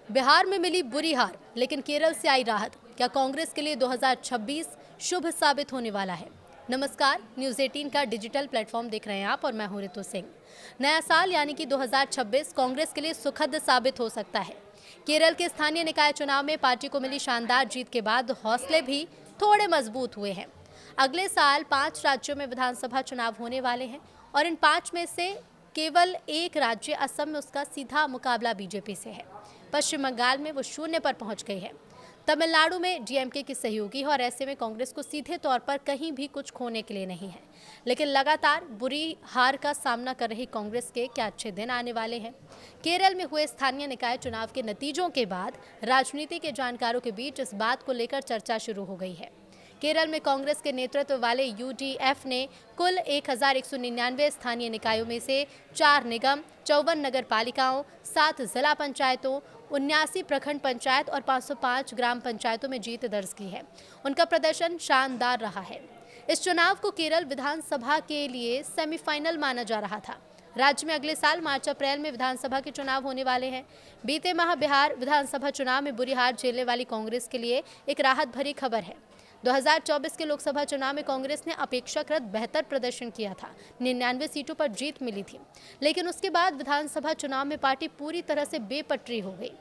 बिहार में मिली बुरी हार, लेकिन केरल से आई राहत। क्या कांग्रेस के लिए 2026 शुभ साबित होने वाला है? नमस्कार, न्यूज़ 18 का डिजिटल प्लेटफॉर्म देख रहे हैं आप और मैं हूं रितु सिंह। नया साल यानी कि 2026 कांग्रेस के लिए सुखद साबित हो सकता है। केरल के स्थानीय निकाय चुनाव में पार्टी को मिली शानदार जीत के बाद हौसले भी थोड़े मजबूत हुए हैं। अगले साल 5 राज्यों में विधानसभा चुनाव होने वाले हैं और इन 5 में से केवल एक राज्य असम में उसका सीधा मुकाबला बीजेपी से है। पश्चिम बंगाल में वो शून्य पर पहुंच गई है। तमिलनाडु में डीएमके की सहयोगी है और ऐसे में कांग्रेस को सीधे तौर पर कहीं भी कुछ खोने के लिए नहीं है। लेकिन लगातार बुरी हार का सामना कर रही कांग्रेस के क्या अच्छे दिन आने वाले हैं? केरल में हुए स्थानीय निकाय चुनाव के नतीजों के बाद राजनीति के जानकारों के बीच इस बात को लेकर चर्चा शुरू हो गई है। केरल में कांग्रेस के नेतृत्व वाले यूडीएफ ने कुल 1199 स्थानीय निकायों में से 4 निगम, 54 नगर पालिकाओं, 7 जिला पंचायतों, 79 प्रखंड पंचायत और 505 ग्राम पंचायतों में जीत दर्ज की है। उनका प्रदर्शन शानदार रहा है। इस चुनाव को केरल विधानसभा के लिए सेमीफाइनल माना जा रहा था। राज्य में अगले साल मार्च अप्रैल में विधानसभा के चुनाव होने वाले हैं। बीते माह बिहार विधानसभा चुनाव में बुरी हार झेलने वाली कांग्रेस के लिए एक राहत भरी खबर है। 2024 के लोकसभा चुनाव में कांग्रेस ने अपेक्षाकृत बेहतर प्रदर्शन किया था। 99 सीटों पर जीत मिली थी, लेकिन उसके बाद विधानसभा चुनाव में पार्टी पूरी तरह से बेपटरी हो गई।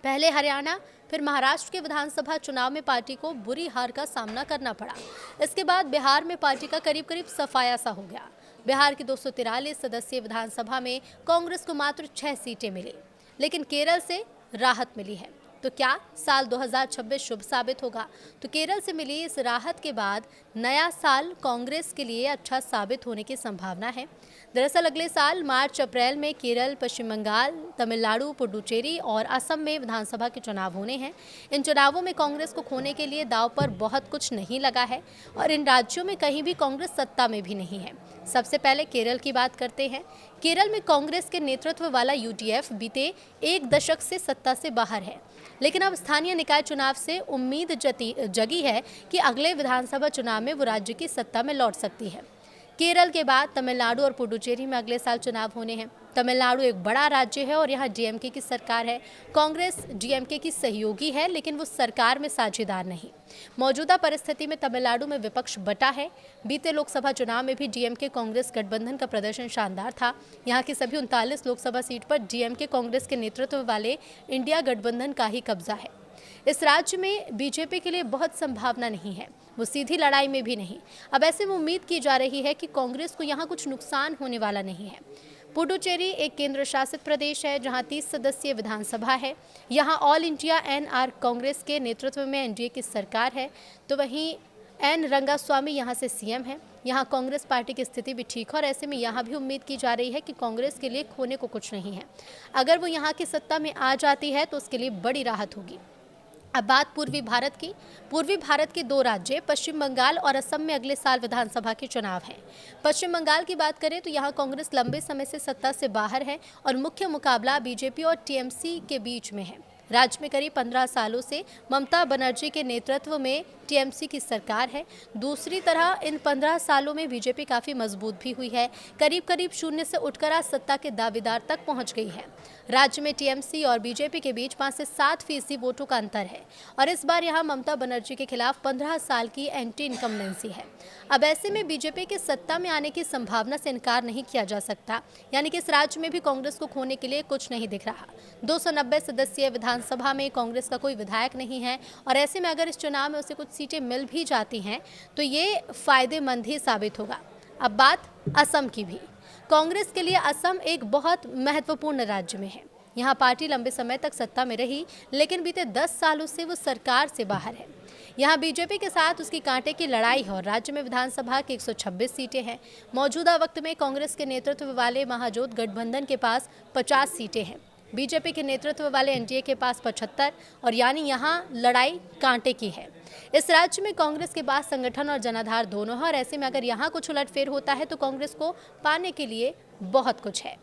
पहले हरियाणा, फिर महाराष्ट्र के विधानसभा चुनाव में पार्टी को बुरी हार का सामना करना पड़ा। इसके बाद बिहार में पार्टी का करीब करीब सफाया सा हो गया। बिहार की 243 सदस्यीय विधानसभा में कांग्रेस को मात्र 6 सीटें मिली, लेकिन केरल से राहत मिली है। तो क्या साल 2026 शुभ साबित होगा? तो केरल से मिली इस राहत के बाद नया साल कांग्रेस के लिए अच्छा साबित होने की संभावना है। दरअसल अगले साल मार्च अप्रैल में केरल, पश्चिम बंगाल, तमिलनाडु, पुडुचेरी और असम में विधानसभा के चुनाव होने हैं। इन चुनावों में कांग्रेस को खोने के लिए दांव पर बहुत कुछ नहीं लगा है और इन राज्यों में कहीं भी कांग्रेस सत्ता में भी नहीं है। सबसे पहले केरल की बात करते हैं। केरल में कांग्रेस के नेतृत्व वाला यूडीएफ बीते एक दशक से सत्ता से बाहर है, लेकिन अब स्थानीय निकाय चुनाव से उम्मीद जगी है कि अगले विधानसभा चुनाव में वो राज्य की सत्ता में लौट सकती है। केरल के बाद तमिलनाडु और पुडुचेरी में अगले साल चुनाव होने हैं। तमिलनाडु एक बड़ा राज्य है और यहाँ डीएमके की सरकार है। कांग्रेस डीएमके की सहयोगी है, लेकिन वो सरकार में साझेदार नहीं। मौजूदा परिस्थिति में तमिलनाडु में विपक्ष बटा है। बीते लोकसभा चुनाव में भी डीएमके कांग्रेस गठबंधन का प्रदर्शन शानदार था। यहाँ की सभी 39 लोकसभा सीट पर डीएमके कांग्रेस के नेतृत्व वाले इंडिया गठबंधन का ही कब्जा है। इस राज्य में बीजेपी के लिए बहुत संभावना नहीं है, वो सीधी लड़ाई में भी नहीं। अब ऐसे में उम्मीद की जा रही है कि कांग्रेस को यहाँ कुछ नुकसान होने वाला नहीं है। पुडुचेरी एक केंद्र शासित प्रदेश है जहाँ 30 सदस्यीय विधानसभा है। यहाँ ऑल इंडिया एनआर कांग्रेस के नेतृत्व में एनडीए की सरकार है, तो वहीं एन रंगास्वामी यहाँ से सीएम है। यहाँ कांग्रेस पार्टी की स्थिति भी ठीक है और ऐसे में यहाँ भी उम्मीद की जा रही है कि कांग्रेस के लिए खोने को कुछ नहीं है। अगर वो यहाँ की सत्ता में आ जाती है तो उसके लिए बड़ी राहत होगी। अब बात पूर्वी भारत की। पूर्वी भारत के 2 राज्य पश्चिम बंगाल और असम में अगले साल विधानसभा के चुनाव हैं। पश्चिम बंगाल की बात करें तो यहाँ कांग्रेस लंबे समय से सत्ता से बाहर है और मुख्य मुकाबला बीजेपी और टीएमसी के बीच में है। राज्य में करीब 15 सालों से ममता बनर्जी के नेतृत्व में टीएमसी की सरकार है। दूसरी तरह इन 15 सालों में बीजेपी काफ़ी मजबूत भी हुई है। करीब करीब शून्य से उठकर आज सत्ता के दावेदार तक पहुंच गई है। राज्य में टीएमसी और बीजेपी के बीच 5 से 7% वोटों का अंतर है और इस बार यहां ममता बनर्जी के खिलाफ 15 साल की एंटी इनकम्बेंसी है। अब ऐसे में बीजेपी के सत्ता में आने की संभावना से इनकार नहीं किया जा सकता, यानी कि इस राज्य में भी कांग्रेस को खोने के लिए कुछ नहीं दिख रहा। 290 सदस्यीय विधानसभा में कांग्रेस का कोई विधायक नहीं है और ऐसे में अगर इस चुनाव में उसे कुछ सीटें मिल भी जाती हैं तो ये फायदेमंद ही साबित होगा। अब बात असम की भी। कांग्रेस के लिए असम एक बहुत महत्वपूर्ण राज्य में है। यहाँ पार्टी लंबे समय तक सत्ता में रही, लेकिन बीते 10 सालों से वो सरकार से बाहर है। यहाँ बीजेपी के साथ उसकी कांटे की लड़ाई है और राज्य में विधानसभा की 126 सीटें हैं। मौजूदा वक्त में कांग्रेस के नेतृत्व वाले महाजोत गठबंधन के पास 50 सीटें हैं। बीजेपी के नेतृत्व वाले एनडीए के पास 75 और यानी यहाँ लड़ाई कांटे की है। इस राज्य में कांग्रेस के पास संगठन और जनाधार दोनों है और ऐसे में अगर यहाँ कुछ उलटफेर होता है तो कांग्रेस को पाने के लिए बहुत कुछ है।